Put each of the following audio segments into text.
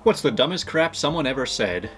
What's the dumbest crap someone ever said?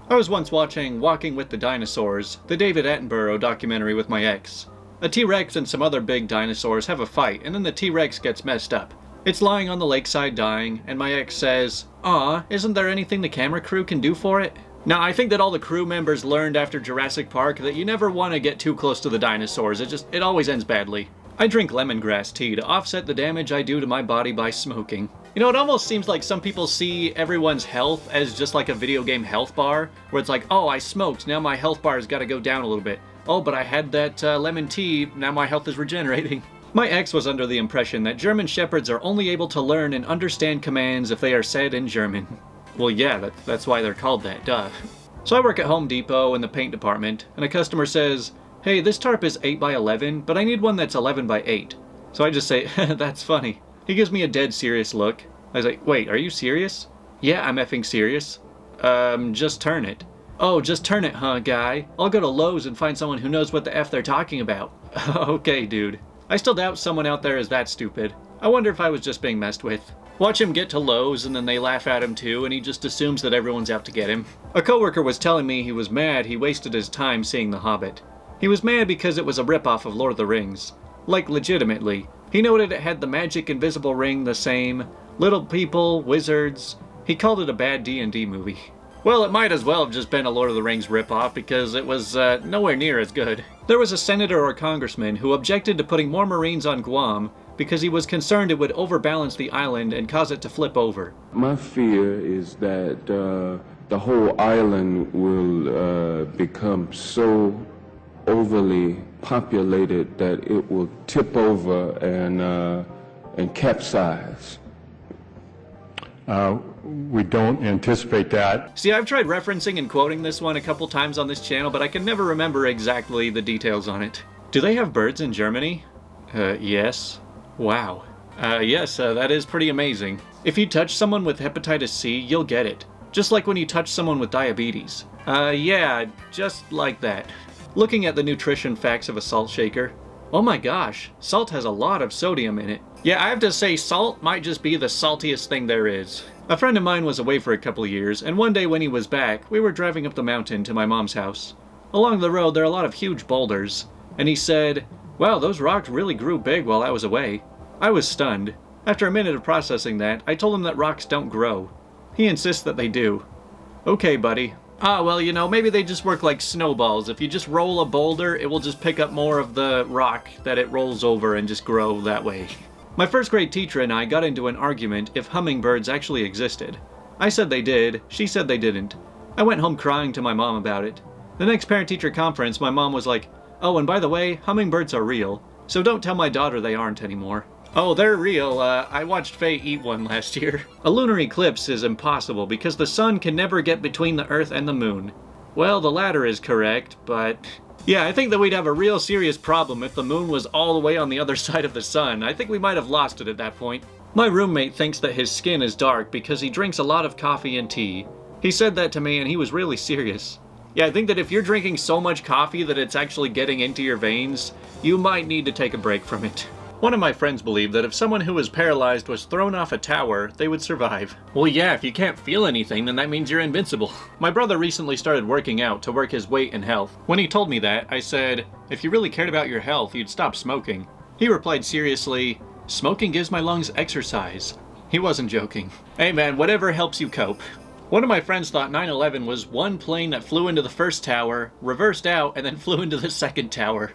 I was once watching Walking with the Dinosaurs, the David Attenborough documentary with my ex. A T-Rex and some other big dinosaurs have a fight, and then the T-Rex gets messed up. It's lying on the lakeside dying, and my ex says, "Aw, isn't there anything the camera crew can do for it?" Now, I think that all the crew members learned after Jurassic Park that you never want to get too close to the dinosaurs. It always ends badly. I drink lemongrass tea to offset the damage I do to my body by smoking. You know, it almost seems like some people see everyone's health as just like a video game health bar, where it's like, oh, I smoked, now my health bar's gotta go down a little bit. Oh, but I had that lemon tea, now my health is regenerating. My ex was under the impression that German Shepherds are only able to learn and understand commands if they are said in German. Well, yeah, that's why they're called that, duh. So I work at Home Depot in the paint department, and a customer says, "Hey, this tarp is 8 by 11, but I need one that's 11 by 8. So I just say, "That's funny." He gives me a dead serious look. I was like, "Wait, are you serious?" "Yeah, I'm effing serious." Just turn it." "Oh, just turn it, huh, guy? I'll go to Lowe's and find someone who knows what the F they're talking about." Okay, dude. I still doubt someone out there is that stupid. I wonder if I was just being messed with. Watch him get to Lowe's and then they laugh at him too, and he just assumes that everyone's out to get him. A coworker was telling me he was mad he wasted his time seeing The Hobbit. He was mad because it was a ripoff of Lord of the Rings. Like, legitimately. He noted it had the magic invisible ring the same, little people, wizards. He called it a bad D&D movie. Well, it might as well have just been a Lord of the Rings ripoff because it was nowhere near as good. There was a senator or congressman who objected to putting more Marines on Guam because he was concerned it would overbalance the island and cause it to flip over. My fear is that the whole island will become so overly populated that it will tip over and capsize. We don't anticipate that. See, I've tried referencing and quoting this one a couple times on this channel, but I can never remember exactly the details on it. Do they have birds in Germany? Yes. Wow. Yes, that is pretty amazing. If you touch someone with hepatitis C, you'll get it. Just like when you touch someone with diabetes. Yeah, just like that. Looking at the nutrition facts of a salt shaker. Oh my gosh, salt has a lot of sodium in it. Yeah, I have to say salt might just be the saltiest thing there is. A friend of mine was away for a couple of years, and one day when he was back, we were driving up the mountain to my mom's house. Along the road there are a lot of huge boulders, and he said, "Wow, those rocks really grew big while I was away." I was stunned. After a minute of processing that, I told him that rocks don't grow. He insists that they do. Okay, buddy. Well, you know, maybe they just work like snowballs. If you just roll a boulder, it will just pick up more of the rock that it rolls over and just grow that way. My first grade teacher and I got into an argument if hummingbirds actually existed. I said they did, she said they didn't. I went home crying to my mom about it. The next parent-teacher conference, my mom was like, "Oh, and by the way, hummingbirds are real, so don't tell my daughter they aren't anymore." Oh, they're real. I watched Faye eat one last year. A lunar eclipse is impossible because the sun can never get between the Earth and the moon. Well, the latter is correct, but... yeah, I think that we'd have a real serious problem if the moon was all the way on the other side of the sun. I think we might have lost it at that point. My roommate thinks that his skin is dark because he drinks a lot of coffee and tea. He said that to me and he was really serious. Yeah, I think that if you're drinking so much coffee that it's actually getting into your veins, you might need to take a break from it. One of my friends believed that if someone who was paralyzed was thrown off a tower, they would survive. Well, yeah, if you can't feel anything, then that means you're invincible. My brother recently started working out to work his weight and health. When he told me that, I said, "If you really cared about your health, you'd stop smoking." He replied seriously, "Smoking gives my lungs exercise." He wasn't joking. Hey man, whatever helps you cope. One of my friends thought 9/11 was one plane that flew into the first tower, reversed out, and then flew into the second tower.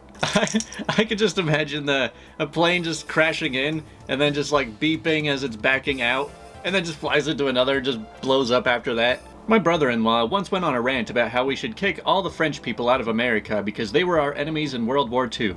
I could just imagine a plane just crashing in, and then just like beeping as it's backing out, and then just flies into another and just blows up after that. My brother-in-law once went on a rant about how we should kick all the French people out of America because they were our enemies in World War II.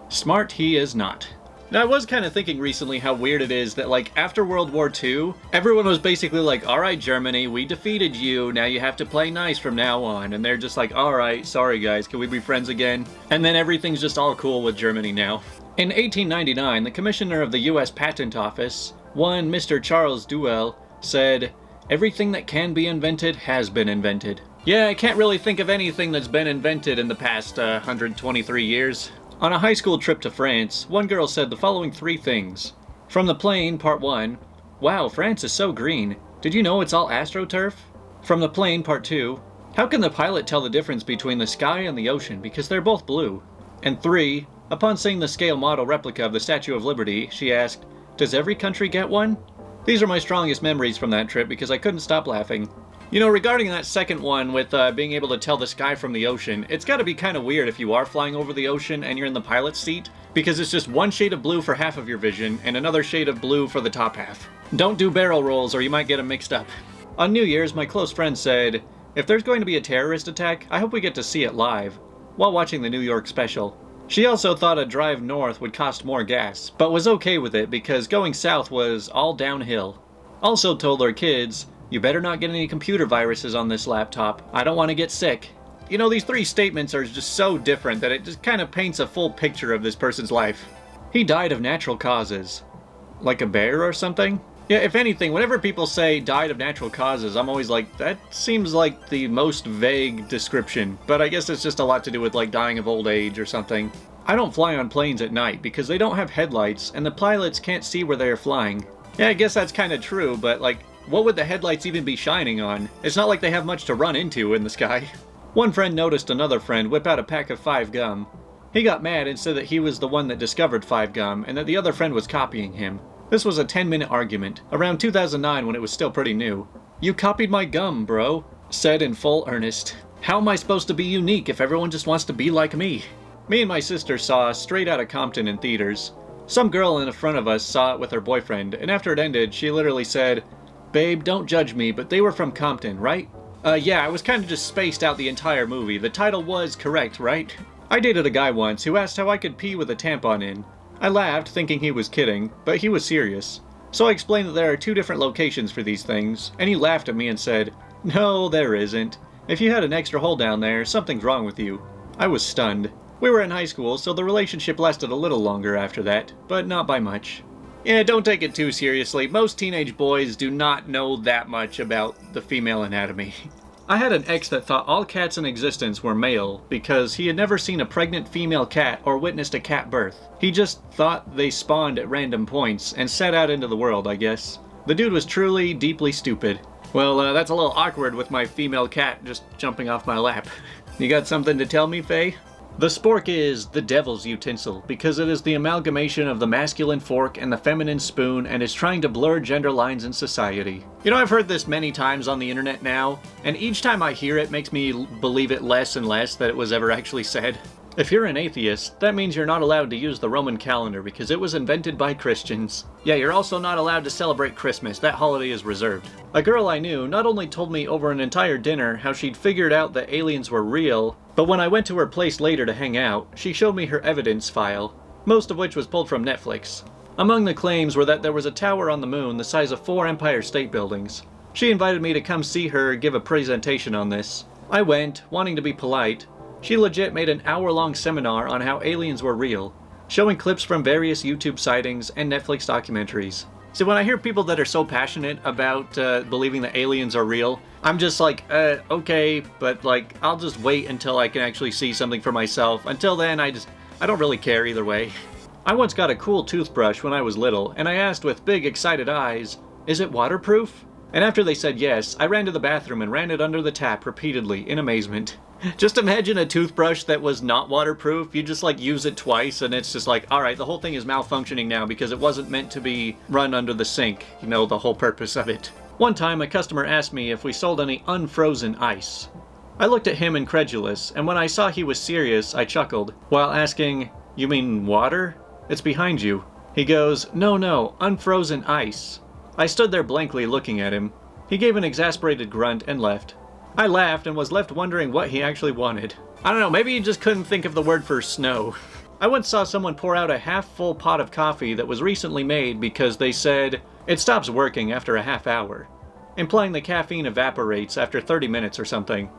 Smart he is not. Now, I was kind of thinking recently how weird it is that, like, after World War II, everyone was basically like, "Alright, Germany, we defeated you, now you have to play nice from now on." And they're just like, "Alright, sorry guys, can we be friends again?" And then everything's just all cool with Germany now. In 1899, the commissioner of the US Patent Office, one Mr. Charles Duell, said, "Everything that can be invented has been invented." Yeah, I can't really think of anything that's been invented in the past 123 years. On a high school trip to France, one girl said the following 3 things. From the plane, part 1, "Wow, France is so green. Did you know it's all AstroTurf? From the plane, part 2. How can the pilot tell the difference between the sky and the ocean because they're both blue? And 3. Upon seeing the scale model replica of the Statue of Liberty, she asked, does every country get one? These are my strongest memories from that trip because I couldn't stop laughing. You know, regarding that second one with being able to tell the sky from the ocean, it's gotta be kind of weird if you are flying over the ocean and you're in the pilot's seat, because it's just one shade of blue for half of your vision and another shade of blue for the top half. Don't do barrel rolls or you might get them mixed up. On New Year's, my close friend said, if there's going to be a terrorist attack, I hope we get to see it live, while watching the New York special. She also thought a drive north would cost more gas, but was okay with it because going south was all downhill. Also told her kids, you better not get any computer viruses on this laptop. I don't want to get sick. You know, these 3 statements are just so different that it just kind of paints a full picture of this person's life. He died of natural causes. Like a bear or something? Yeah, if anything, whenever people say died of natural causes, I'm always like, that seems like the most vague description. But I guess it's just a lot to do with like dying of old age or something. I don't fly on planes at night because they don't have headlights and the pilots can't see where they are flying. Yeah, I guess that's kind of true, but like, what would the headlights even be shining on? It's not like they have much to run into in the sky. One friend noticed another friend whip out a pack of 5 gum. He got mad and said that he was the one that discovered 5 gum and that the other friend was copying him. This was a 10-minute argument, around 2009 when it was still pretty new. You copied my gum, bro, said in full earnest. How am I supposed to be unique if everyone just wants to be like me? Me and my sister saw Straight Outta Compton in theaters. Some girl in the front of us saw it with her boyfriend, and after it ended, she literally said, babe, don't judge me, but they were from Compton, right? Yeah, I was kind of just spaced out the entire movie. The title was correct, right? I dated a guy once who asked how I could pee with a tampon in. I laughed, thinking he was kidding, but he was serious. So I explained that there are 2 different locations for these things, and he laughed at me and said, no, there isn't. If you had an extra hole down there, something's wrong with you. I was stunned. We were in high school, so the relationship lasted a little longer after that, but not by much. Yeah, don't take it too seriously. Most teenage boys do not know that much about the female anatomy. I had an ex that thought all cats in existence were male because he had never seen a pregnant female cat or witnessed a cat birth. He just thought they spawned at random points and set out into the world, I guess. The dude was truly, deeply stupid. Well, that's a little awkward with my female cat just jumping off my lap. You got something to tell me, Faye? The spork is the devil's utensil because it is the amalgamation of the masculine fork and the feminine spoon and is trying to blur gender lines in society. You know, I've heard this many times on the internet now, and each time I hear it makes me believe it less and less that it was ever actually said. If you're an atheist, that means you're not allowed to use the Roman calendar because it was invented by Christians. Yeah, you're also not allowed to celebrate Christmas. That holiday is reserved. A girl I knew not only told me over an entire dinner how she'd figured out that aliens were real, but when I went to her place later to hang out, she showed me her evidence file, most of which was pulled from Netflix. Among the claims were that there was a tower on the moon the size of 4 Empire State Buildings. She invited me to come see her give a presentation on this. I went, wanting to be polite. She legit made an hour-long seminar on how aliens were real, showing clips from various YouTube sightings and Netflix documentaries. See, when I hear people that are so passionate about believing that aliens are real, I'm just like, okay, but like, I'll just wait until I can actually see something for myself. Until then, I don't really care either way. I once got a cool toothbrush when I was little, and I asked with big, excited eyes, is it waterproof? And after they said yes, I ran to the bathroom and ran it under the tap repeatedly in amazement. Just imagine a toothbrush that was not waterproof. You just like use it twice and it's just like, alright, the whole thing is malfunctioning now because it wasn't meant to be run under the sink. You know, the whole purpose of it. One time a customer asked me if we sold any unfrozen ice. I looked at him incredulous, and when I saw he was serious, I chuckled, while asking, you mean water? It's behind you. He goes, no, unfrozen ice. I stood there blankly looking at him. He gave an exasperated grunt and left. I laughed and was left wondering what he actually wanted. I don't know, maybe he just couldn't think of the word for snow. I once saw someone pour out a half-full pot of coffee that was recently made because they said, it stops working after a half hour, implying the caffeine evaporates after 30 minutes or something.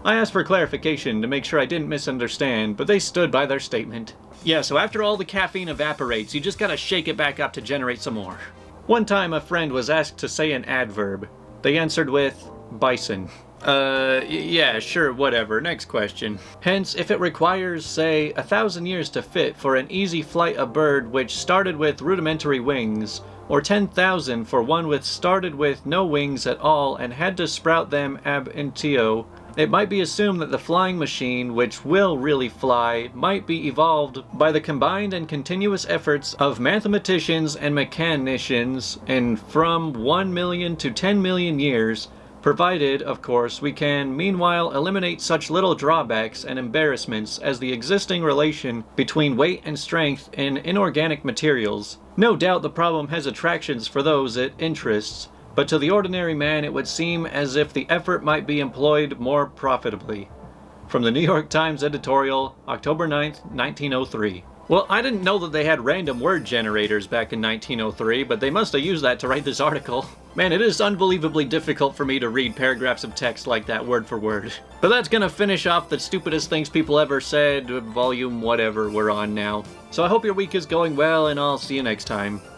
I asked for clarification to make sure I didn't misunderstand, but they stood by their statement. Yeah, so after all the caffeine evaporates, you just gotta shake it back up to generate some more. One time a friend was asked to say an adverb. They answered with, bison. Yeah, sure, whatever. Next question. Hence, if it requires, say, 1,000 years to fit for an easy flight a bird which started with rudimentary wings, or 10,000 for one which started with no wings at all and had to sprout them ab initio, it might be assumed that the flying machine, which will really fly, might be evolved by the combined and continuous efforts of mathematicians and mechanicians in from 1 million to 10 million years, provided, of course, we can meanwhile eliminate such little drawbacks and embarrassments as the existing relation between weight and strength in inorganic materials. No doubt the problem has attractions for those it interests, but to the ordinary man it would seem as if the effort might be employed more profitably. From the New York Times editorial, October 9th, 1903. Well, I didn't know that they had random word generators back in 1903, but they must have used that to write this article. Man, it is unbelievably difficult for me to read paragraphs of text like that word for word. But that's gonna finish off the stupidest things people ever said, volume whatever we're on now. So I hope your week is going well, and I'll see you next time.